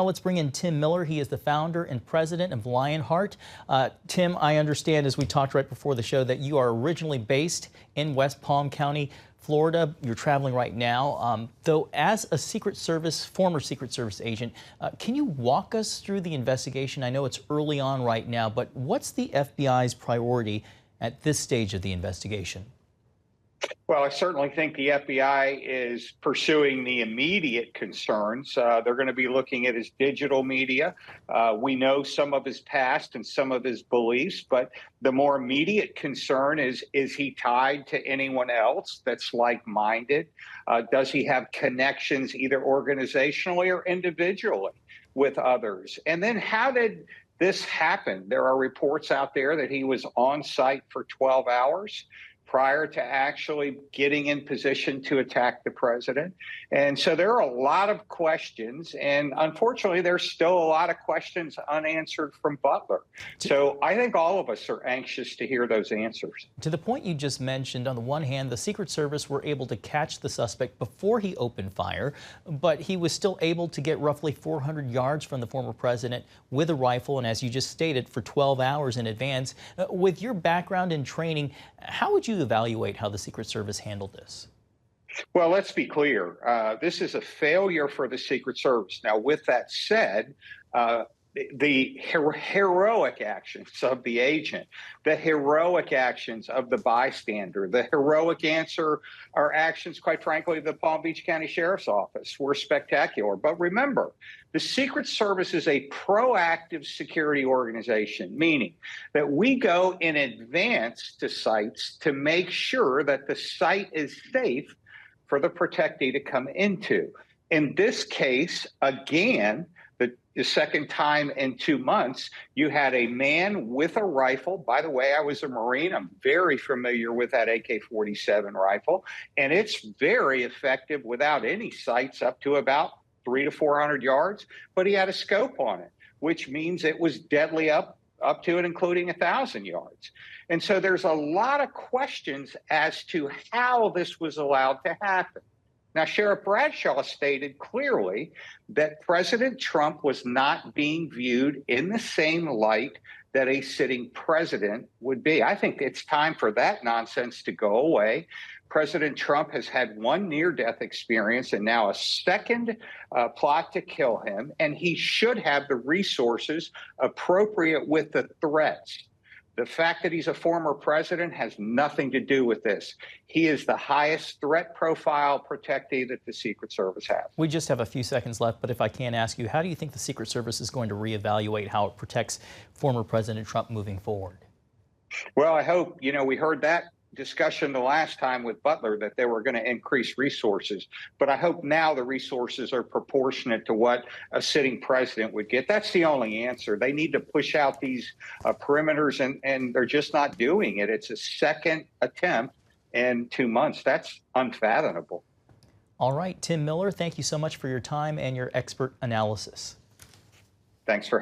Now let's bring in Tim Miller. He is the founder and president of Lionheart. Tim, I understand, as we talked right before the show, that you are originally based in West Palm County, Florida. You're traveling right now. Though, as a former Secret Service agent, can you walk us through the investigation? I know it's early on right now, but what's the FBI's priority at this stage of the investigation? Well, I certainly think the FBI is pursuing the immediate concerns. They're going to be looking at his digital media. We know some of his past and some of his beliefs, but the more immediate concern is he tied to anyone else that's like-minded? Does he have connections either organizationally or individually with others? And then how did this happen? There are reports out there that he was on site for 12 hours prior to actually getting in position to attack the president. And so there are a lot of questions, and unfortunately, there's still a lot of questions unanswered from Butler. So I think all of us are anxious to hear those answers. To the point you just mentioned, on the one hand, the Secret Service were able to catch the suspect before he opened fire, but he was still able to get roughly 400 yards from the former president with a rifle, and as you just stated, for 12 hours in advance. With your background and training, how would you evaluate how the Secret Service handled this? Well, let's be clear. This is a failure for the Secret Service. Now, with that said, the heroic actions of the agent, the heroic actions of the bystander, the heroic actions, quite frankly, of the Palm Beach County Sheriff's Office were spectacular. But remember, the Secret Service is a proactive security organization, meaning that we go in advance to sites to make sure that the site is safe for the protectee to come into. In this case, again, the second time in 2 months, you had a man with a rifle. By the way, I was a Marine. I'm very familiar with that AK-47 rifle, and it's very effective without any sights up to about 300 to 400 yards, but he had a scope on it, which means it was deadly up to and including 1,000 yards. And so there's a lot of questions as to how this was allowed to happen. Now, Sheriff Bradshaw stated clearly that President Trump was not being viewed in the same light that a sitting president would be. I think it's time for that nonsense to go away. President Trump has had one near-death experience and now a second plot to kill him, and he should have the resources appropriate with the threats. The fact that he's a former president has nothing to do with this. He is the highest threat profile protectee that the Secret Service has. We just have a few seconds left, but if I can ask you, how do you think the Secret Service is going to reevaluate how it protects former President Trump moving forward? Well, I hope, we heard that discussion the last time with Butler that they were going to increase resources, but I hope now the resources are proportionate to what a sitting president would get. That's the only answer. They need to push out these perimeters, and they're just not doing it. It's a second attempt in 2 months. That's unfathomable. All right, Tim Miller, thank you so much for your time and your expert analysis. Thanks for